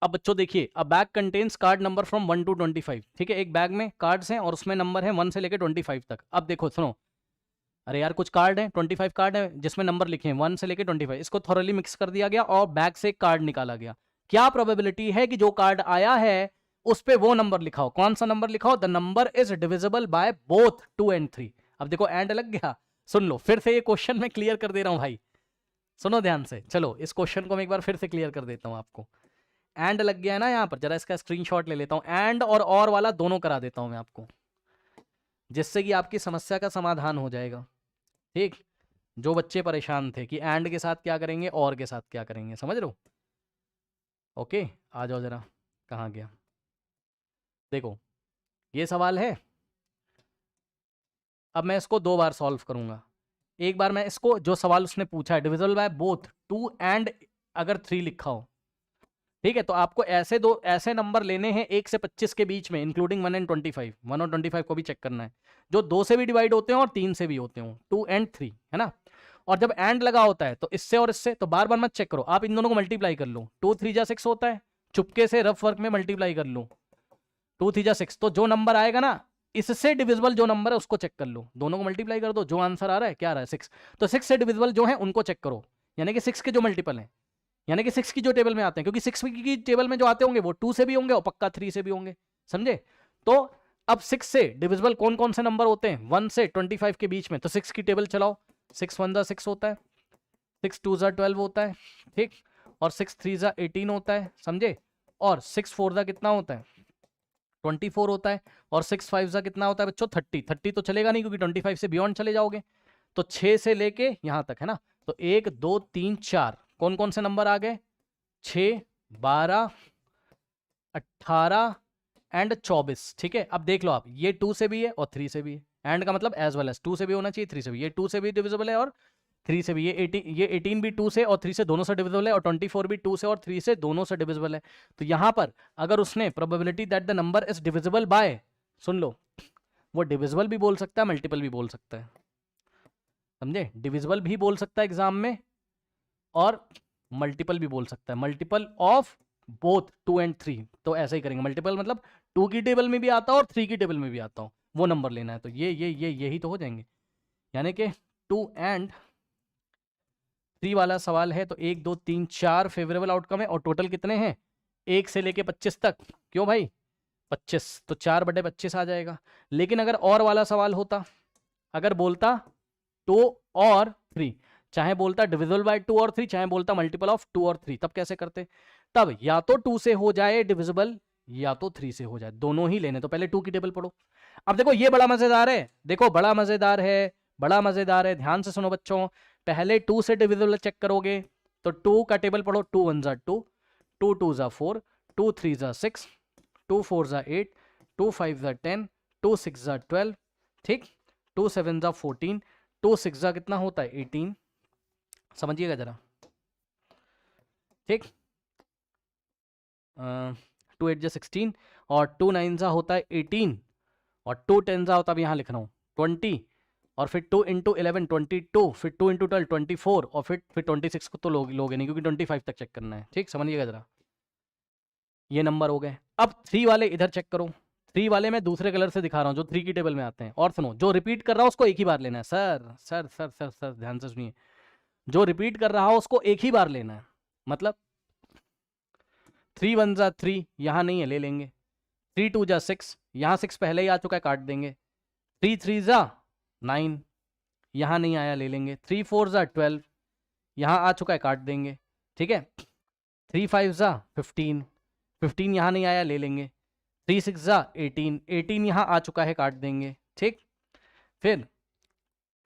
अब बच्चों देखिए, अ bag contains card number from 1 to 25, ठीक है, एक बैग में कार्ड्स हैं और उसमें नंबर है 1 से लेकर 25 तक। अब देखो सुनो, अरे यार कुछ कार्ड है 25 कार्ड है जिसमें नंबर लिखे हैं 1 से लेकर 25, इसको थोरली मिक्स कर दिया गया और बैग से एक कार्ड निकाला गया। क्या प्रोबेबिलिटी है कि जो कार्ड आया है उस पे वो नंबर लिखा हो? कौन सा नंबर लिखा हो? The number is divisible by both 2 and 3। अब देखो एंड लग गया, सुन लो फिर से ये क्वेश्चन मैं क्लियर कर दे रहा हूं भाई, सुनो ध्यान से। चलो इस क्वेश्चन को मैं एक बार फिर से क्लियर कर देता हूं आपको। एंड लग गया है ना यहाँ पर, जरा इसका स्क्रीनशॉट ले लेता हूँ। एंड और वाला दोनों करा देता हूँ मैं आपको, जिससे कि आपकी समस्या का समाधान हो जाएगा। ठीक, जो बच्चे परेशान थे कि एंड के साथ क्या करेंगे और के साथ क्या करेंगे, समझ रहे हो? ओके, आ जाओ जरा, कहाँ गया? देखो ये सवाल है, अब मैं इसको 2 बार सॉल्व करूंगा। एक बार मैं इसको, जो सवाल उसने पूछा है डिविजिबल बाय बोथ 2 and अगर 3 लिखा हो, ठीक है, तो आपको ऐसे नंबर लेने हैं 1 से 25 के बीच में, इंक्लूडिंग 1 and 25। 1 और 25 को भी चेक करना है, जो 2 से भी डिवाइड होते हैं और 3 से भी होते हो, 2 and 3, है ना? और जब एंड लगा होता है तो इससे और इससे, तो बार बार मत चेक करो, आप इन दोनों को मल्टीप्लाई कर लो। 2 3 जा 6 होता है, चुपके से रफ वर्क में मल्टीप्लाई कर लो। 2 3 जा 6, तो जो नंबर आएगा ना इससे डिविजिबल जो नंबर है उसको चेक कर लो, दोनों को मल्टीप्लाई कर दो, जो आंसर आ रहा है क्या आ रहा है 6, तो 6 से डिविजिबल जो है उनको चेक करो, यानी कि 6 के जो मल्टीपल है, यानी कि 6 की जो टेबल में आते हैं, क्योंकि 6 की टेबल में जो आते होंगे वो 2 से भी होंगे और पक्का 3 से भी होंगे, समझे? तो अब 6 से डिविजिबल कौन कौन से नंबर होते हैं 1 से 25 के बीच में, तो 6 की टेबल चलाओ। 6 1 जा 6 होता है, 6 2 जा 12 होता है, ठीक, और 6 3 जा 18 होता है, समझे? और 6 4 जा कितना होता है 24 होता है, और 6 5 जा कितना होता है बच्चों 30। 30 तो चलेगा नहीं क्योंकि 25 से बियॉन्ड चले जाओगे, तो 6 से लेके यहां तक, है ना? तो 1 2 3 4 कौन कौन से नंबर आ गए? 6 12 18 एंड 24, ठीक है। अब देख लो आप, ये 2 से भी है और 3 से भी है, एंड का मतलब एज वेल एज 2 से भी होना चाहिए 3 से भी, ये 2 से भी डिविजिबल है और 3 से भी, ये 18 भी 2 से और 3 से दोनों से डिविजिबल है, और 24 भी 2 से और 3 से दोनों से डिविजिबल है। तो यहां पर अगर उसने probability that the number is divisible by, सुन लो, वो डिविजिबल भी बोल सकता है मल्टीपल भी बोल सकता है, समझे? डिविजिबल भी बोल सकता है एग्जाम में और मल्टीपल भी बोल सकता है, मल्टीपल ऑफ बोथ 2 and 3। तो ऐसे ही करेंगे, मल्टीपल मतलब 2 की टेबल में भी आता हो और 3 की टेबल में भी आता हो, वो नंबर लेना है। तो ये यही तो हो जाएंगे, यानी कि 2 and 3 वाला सवाल है। तो 1 2 3 4 फेवरेबल आउटकम है, और टोटल कितने हैं 1 से लेके 25 तक, क्यों भाई 25, तो 4/25 आ जाएगा। लेकिन अगर और वाला सवाल होता, अगर बोलता 2 और 3, चाहे बोलता डिविजिबल बाय 2 और 3, चाहे बोलता मल्टीपल ऑफ 2 और 3, तब कैसे करते? तब या तो 2 से हो जाए डिविजिबल या तो 3 से हो जाए, दोनों ही लेने। तो पहले 2 की टेबल पढ़ो। अब देखो ये बड़ा मजेदार है, देखो बड़ा मजेदार है, बड़ा मजेदार है, ध्यान से सुनो बच्चों। पहले 2 से डिविजिबल चेक करोगे तो 2 का टेबल पढ़ो, 2 1 जा 2, 2 2 जा 4, 2 3 जा 6, 2 4 जा 8, 2 5 जा 10, 2 6 जा 12, ठीक, 2 7 जा 14, 2 6 जा कितना होता है 18, समझिएगा जरा, ठीक। 2 8 जा 16, और 2 9 जा होता है 18, और 2 10 जा होता है, अब यहाँ लिख रहा हूँ 20, और फिर 2 इंटू 11 22, फिर 2 इंटू 12 24, और फिर 26 को तो लोगे नहीं क्योंकि 25 तक चेक करना है, ठीक, समझिएगा जरा। ये नंबर हो गए। अब 3 वाले इधर चेक करो, 3 वाले मैं दूसरे कलर से दिखा रहा हूँ जो 3 की टेबल में आते हैं। और सुनो, जो रिपीट कर रहा हूँ उसको एक ही बार लेना है। Sir sir sir sir sir ध्यान से सुनिए, जो रिपीट कर रहा हो उसको एक ही बार लेना है, मतलब 3 1 जा 3, यहाँ नहीं है ले लेंगे। 3 2 जा 6, यहाँ 6 पहले ही आ चुका है काट देंगे। 3 3 जा 9, यहाँ नहीं आया ले लेंगे। 3 4 जा 12, यहाँ आ चुका है काट देंगे, ठीक है। 3 5 जा 15, 15 यहाँ नहीं आया ले लेंगे। 3 6 जा 18, 18 यहाँ आ चुका है काट देंगे, ठीक। फिर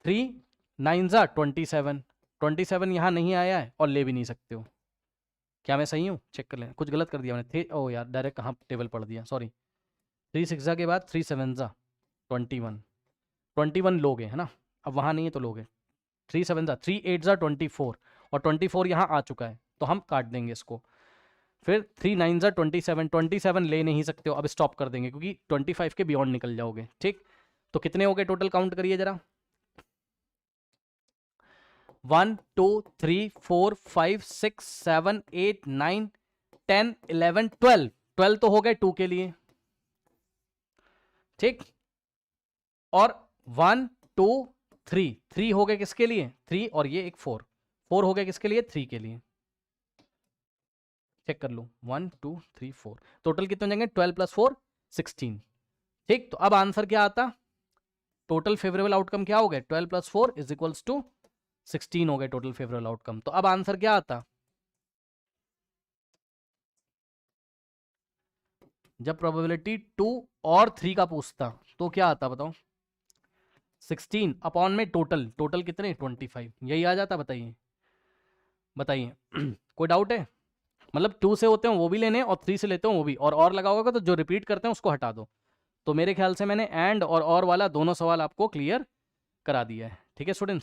3 9 जा 27, 27 यहाँ नहीं आया है और ले भी नहीं सकते हो। क्या मैं सही हूँ? चेक कर लें, कुछ गलत कर दिया मैंने। ओ यार डायरेक्ट कहाँ टेबल पढ़ दिया, सॉरी। 3 6 जा के बाद 3 7 जा 21, 21 लोगे है ना, अब वहाँ नहीं है तो लोगे। 3 7 जा 3 8 जा 24, और 24 यहाँ आ चुका है तो हम काट देंगे इसको। फिर 3 9 जा 27, 27 ले नहीं सकते हो, अब स्टॉप कर देंगे क्योंकि 25 के बियॉन्ड निकल जाओगे, ठीक। तो कितने हो गए टोटल, काउंट करिए जरा। 1 2 3 4 5 6 7 8 9 10 11 12 12 तो हो गए 2 के लिए, ठीक, और 1 2 3 3 हो गए किसके लिए, 3, और ये एक 4 4 हो गए किसके लिए, 3 के लिए। चेक कर लो, 1 2 3 4 टोटल कितने हो जाएंगे, 12 + 4 16। ठीक, तो अब आंसर क्या आता, टोटल फेवरेबल आउटकम क्या हो गए, 12 + 4 = 16 हो गए टोटल फेवरेबल आउटकम। तो अब आंसर क्या आता, जब प्रोबेबिलिटी 2 और 3 का पूछता तो क्या आता बताओ, 16 अपॉन में टोटल, टोटल कितने 25, यही आ जाता, बताइए बताइए। कोई डाउट है, मतलब 2 से होते हैं वो भी लेने और 3 से लेते हो वो भी, और लगा होगा तो जो रिपीट करते हैं उसको हटा दो। तो मेरे ख्याल से मैंने एंड और वाला दोनों सवाल आपको क्लियर करा दिया है। ठीक है स्टूडेंट्स।